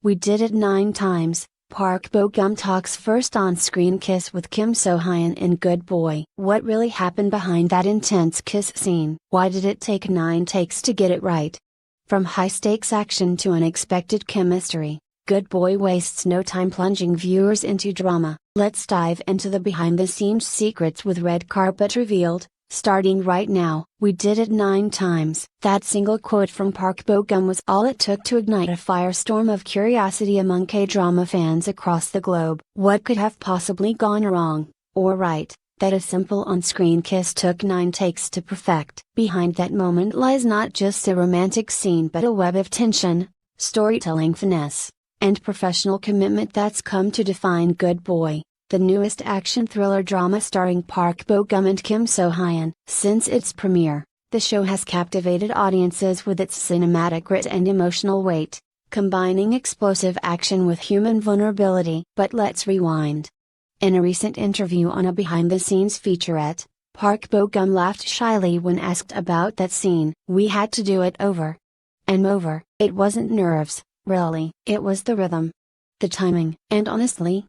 We did it 9 times. Park Bo-gum talks first on-screen kiss with Kim So-Hyun in Good Boy. What really happened behind that intense kiss scene? Why did it take 9 takes to get it right? From high-stakes action to unexpected chemistry, Good Boy wastes no time plunging viewers into drama. Let's dive into the behind-the-scenes secrets with red carpet revealed. Starting right now. We did it 9 times. That single quote from Park Bo-gum was all it took to ignite a firestorm of curiosity among K-drama fans across the globe. What could have possibly gone wrong, or right, that a simple on-screen kiss took 9 takes to perfect? Behind that moment lies not just a romantic scene but a web of tension, storytelling finesse, and professional commitment that's come to define Good Boy, the newest action thriller drama starring Park Bo-gum and Kim So-Hyun. Since its premiere, the show has captivated audiences with its cinematic grit and emotional weight, combining explosive action with human vulnerability. But let's rewind. In a recent interview on a behind-the-scenes featurette, Park Bo-gum laughed shyly when asked about that scene. "We had to do it over and over. It wasn't nerves, really. It was the rhythm, the timing, and honestly,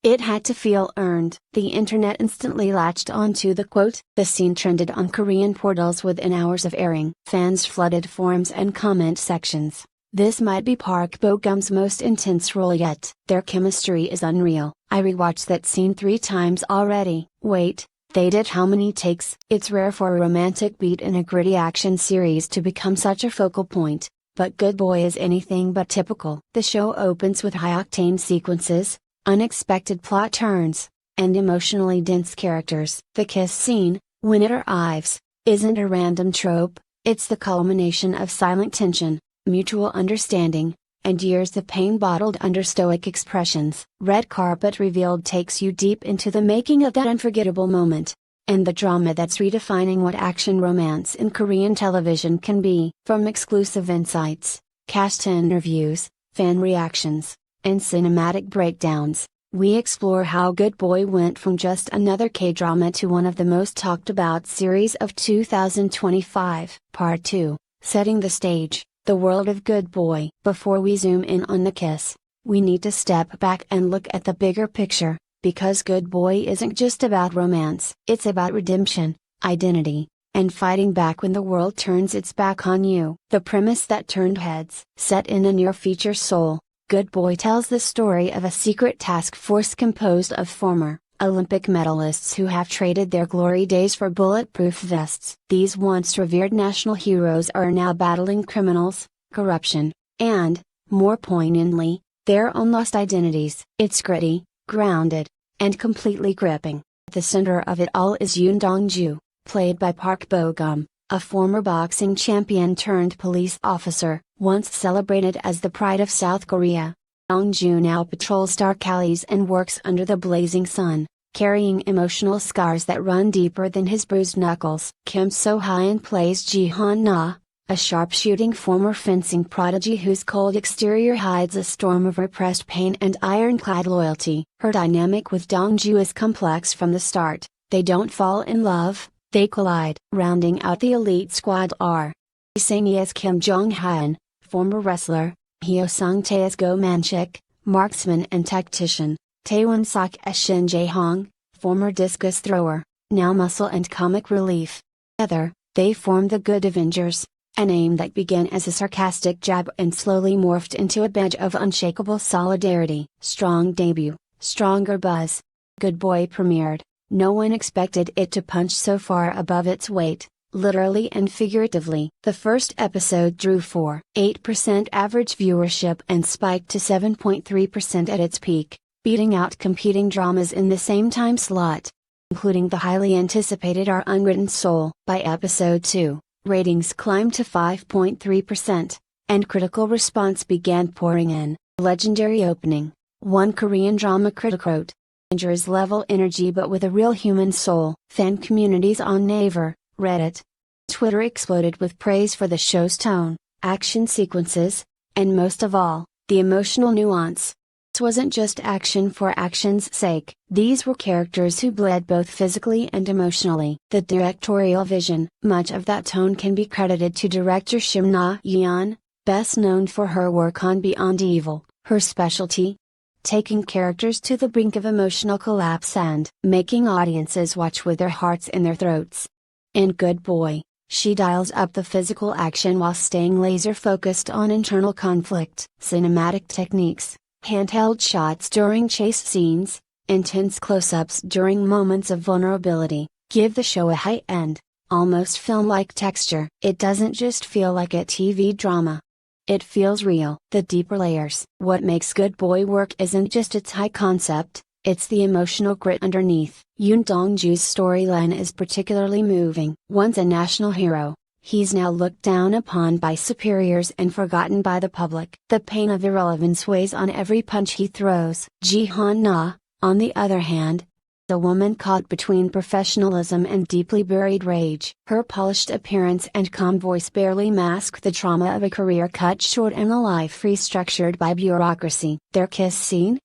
it had to feel earned." The internet instantly latched onto the quote. The scene trended on Korean portals within hours of airing. Fans flooded forums and comment sections. This might be Park Bo-gum's most intense role yet. "Their chemistry is unreal. I rewatched that scene 3 times already." Wait, they did how many takes? It's rare for a romantic beat in a gritty action series to become such a focal point, but Good Boy is anything but typical. The show opens with high-octane sequences, unexpected plot turns, and emotionally dense characters. The kiss scene, when it arrives, isn't a random trope, it's the culmination of silent tension, mutual understanding, and years of pain bottled under stoic expressions. Red Carpet Revealed takes you deep into the making of that unforgettable moment, and the drama that's redefining what action romance in Korean television can be. From exclusive insights, cast interviews, fan reactions, and cinematic breakdowns, we explore how Good Boy went from just another K-drama to one of the most talked about series of 2025. Part 2, Setting the Stage, the world of Good Boy. Before we zoom in on the kiss, we need to step back and look at the bigger picture, because Good Boy isn't just about romance. It's about redemption, identity, and fighting back when the world turns its back on you. The premise that turned heads. Set in a near-future Seoul, Good Boy tells the story of a secret task force composed of former Olympic medalists who have traded their glory days for bulletproof vests. These once revered national heroes are now battling criminals, corruption, and, more poignantly, their own lost identities. It's gritty, grounded, and completely gripping. At the center of it all is Yoon Dong-ju, played by Park Bo-gum, a former boxing champion turned police officer, once celebrated as the pride of South Korea. Dong-ju now patrols dark alleys and works under the blazing sun, carrying emotional scars that run deeper than his bruised knuckles. Kim So-hyun plays Ji-han Na, a sharpshooting former fencing prodigy whose cold exterior hides a storm of repressed pain and ironclad loyalty. Her dynamic with Dong-ju is complex from the start. They don't fall in love, they collide. Rounding out the elite squad are Sang-hee as Kim Jong-hyun, former wrestler, Hyo-sung Tae as Go Man-sik, marksman and tactician, Taewon-sok as Shin Jae-hong, former discus thrower, now muscle and comic relief. Together, they form the Good Avengers, a name that began as a sarcastic jab and slowly morphed into a badge of unshakable solidarity. Strong debut, stronger buzz. Good Boy premiered. No one expected it to punch so far above its weight, literally and figuratively. The first episode drew 4.8% average viewership and spiked to 7.3% at its peak, beating out competing dramas in the same time slot, including the highly anticipated Our Unwritten Soul. By episode 2, ratings climbed to 5.3%, and critical response began pouring in. Legendary opening, one Korean drama critic wrote. Avengers level energy but with a real human soul. Fan communities on Naver, Reddit, Twitter exploded with praise for the show's tone, action sequences, and most of all, the emotional nuance. This wasn't just action for action's sake. These were characters who bled both physically and emotionally. The directorial vision. Much of that tone can be credited to director Shim Na-yeon, best known for her work on Beyond Evil, Her specialty? Taking characters to the brink of emotional collapse and making audiences watch with their hearts in their throats. In Good Boy, she dials up the physical action while staying laser focused on internal conflict. Cinematic techniques, handheld shots during chase scenes, intense close-ups during moments of vulnerability, give the show a high-end, almost film-like texture. It doesn't just feel like a TV drama. It feels real. The deeper layers. What makes Good Boy work isn't just its high concept, it's the emotional grit underneath. Yoon Dong-ju's storyline is particularly moving. Once a national hero, he's now looked down upon by superiors and forgotten by the public. The pain of irrelevance weighs on every punch he throws. Ji-han Na, on the other hand, a woman caught between professionalism and deeply buried rage. Her polished appearance and calm voice barely mask the trauma of a career cut short and a life restructured by bureaucracy. Their kiss scene?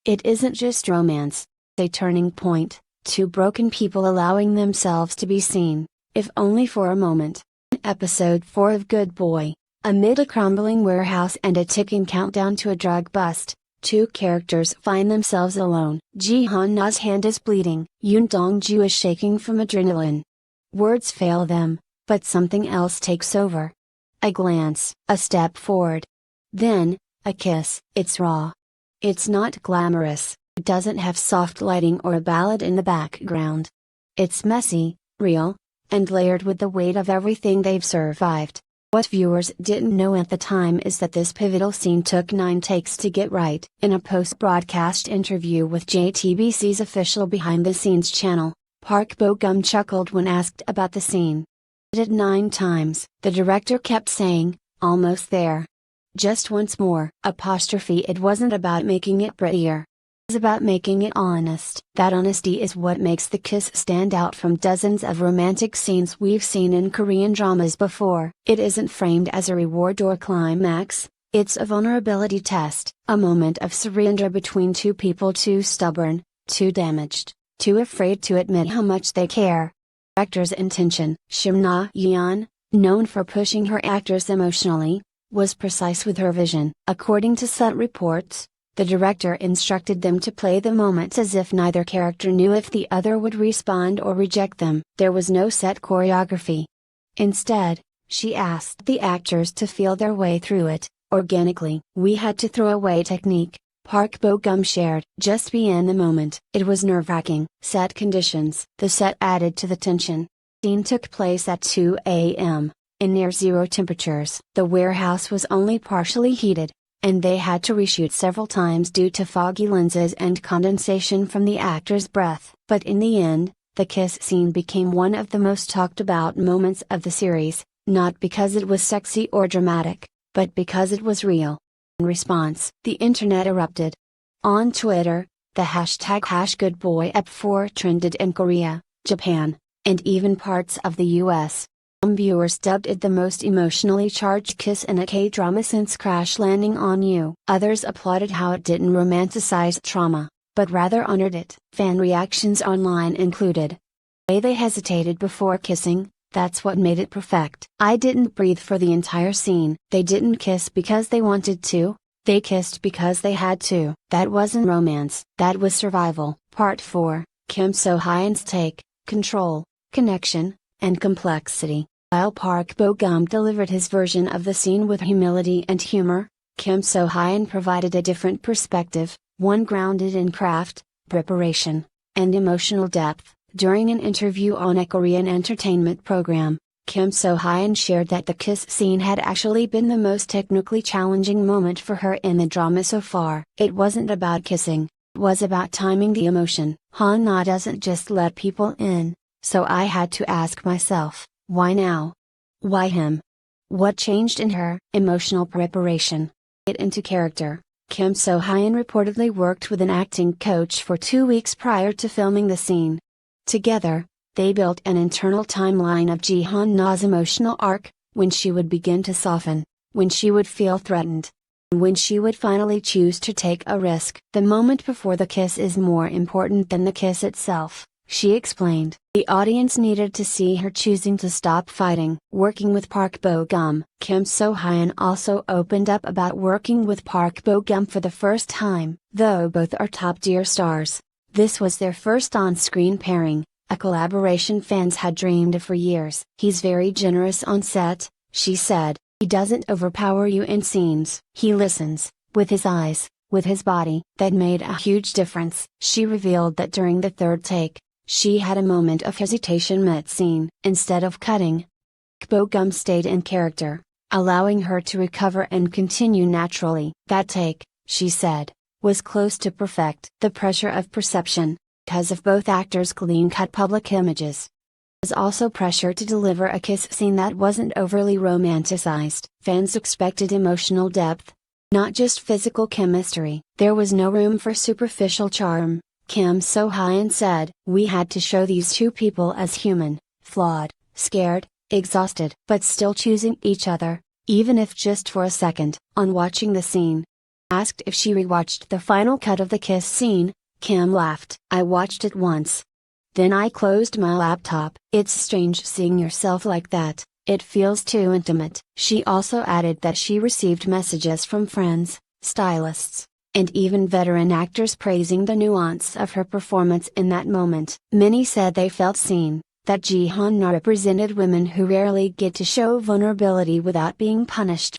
It isn't just romance. A turning point, two broken people allowing themselves to be seen, if only for a moment. Episode 4 of Good Boy. Amid a crumbling warehouse and a ticking countdown to a drug bust, two characters find themselves alone. Ji-han Na's hand is bleeding. Yoon Dong-ju is shaking from adrenaline. Words fail them, but something else takes over. A glance, a step forward. Then, a kiss. It's raw. It's not glamorous, it doesn't have soft lighting or a ballad in the background. It's messy, real, and layered with the weight of everything they've survived. What viewers didn't know at the time is that this pivotal scene took 9 takes to get right. In a post-broadcast interview with JTBC's official behind-the-scenes channel, Park Bo-gum chuckled when asked about the scene. Did it 9 times. The director kept saying, "Almost there. Just once more." It wasn't about making it prettier. It was about making it honest. That honesty is what makes the kiss stand out from dozens of romantic scenes we've seen in Korean dramas before. It isn't framed as a reward or climax, it's a vulnerability test, a moment of surrender between two people too stubborn, too damaged, too afraid to admit how much they care. Director's intention. Shim Na-yeon, known for pushing her actors emotionally, was precise with her vision. According to set reports, the director instructed them to play the moments as if neither character knew if the other would respond or reject them. There was no set choreography. Instead, she asked the actors to feel their way through it, organically. "We had to throw away technique," Park Bo-gum shared. "Just be in the moment." It was nerve-wracking. Set conditions. The set added to the tension. The scene took place at 2 a.m., in near zero temperatures. The warehouse was only partially heated, and they had to reshoot several times due to foggy lenses and condensation from the actor's breath. But in the end, the kiss scene became one of the most talked about moments of the series, not because it was sexy or dramatic, but because it was real. In response, the internet erupted. On Twitter, the hashtag #GoodBoyUp4 trended in Korea, Japan, and even parts of the US. Some viewers dubbed it the most emotionally charged kiss in a K-drama since Crash Landing on You. Others applauded how it didn't romanticize trauma, but rather honored it. Fan reactions online included, "The way they hesitated before kissing, that's what made it perfect. I didn't breathe for the entire scene. They didn't kiss because they wanted to, they kissed because they had to. That wasn't romance, that was survival." Part 4, Kim So-Hyun's take, control, connection, and complexity. While Park Bo-gum delivered his version of the scene with humility and humor, Kim So-Hyun provided a different perspective, one grounded in craft, preparation, and emotional depth. During an interview on a Korean entertainment program, Kim So-Hyun shared that the kiss scene had actually been the most technically challenging moment for her in the drama so far. "It wasn't about kissing, it was about timing the emotion. Han-na doesn't just let people in, so I had to ask myself, why now? Why him? What changed in her?" Emotional preparation. Get into character. Kim So-Hyun reportedly worked with an acting coach for 2 weeks prior to filming the scene. Together, they built an internal timeline of Ji-han Na's emotional arc, when she would begin to soften, when she would feel threatened, and when she would finally choose to take a risk. "The moment before the kiss is more important than the kiss itself," She explained, the audience needed to see her choosing to stop fighting. Working with Park Bo-gum, Kim So-Hyun also opened up about working with Park Bo-gum for the first time. Though both are top-tier stars, this was their first on-screen pairing, a collaboration fans had dreamed of for years. He's very generous on set, she said. He doesn't overpower you in scenes. He listens, with his eyes, with his body. That made a huge difference. She revealed that during the third take, she had a moment of hesitation mid-scene. Instead of cutting, Bo-gum stayed in character, allowing her to recover and continue naturally. That take, she said, was close to perfect. The pressure of perception, because of both actors' clean-cut public images, was also pressure to deliver a kiss scene that wasn't overly romanticized. Fans expected emotional depth, not just physical chemistry. There was no room for superficial charm, Kim So-Hyun said. We had to show these two people as human, flawed, scared, exhausted, but still choosing each other, even if just for a second. On watching the scene, asked if she rewatched the final cut of the kiss scene, Kim laughed. I watched it once. Then I closed my laptop. It's strange seeing yourself like that, it feels too intimate. She also added that she received messages from friends, stylists, and even veteran actors praising the nuance of her performance in that moment. Many said they felt seen, that Ji-hyun represented women who rarely get to show vulnerability without being punished.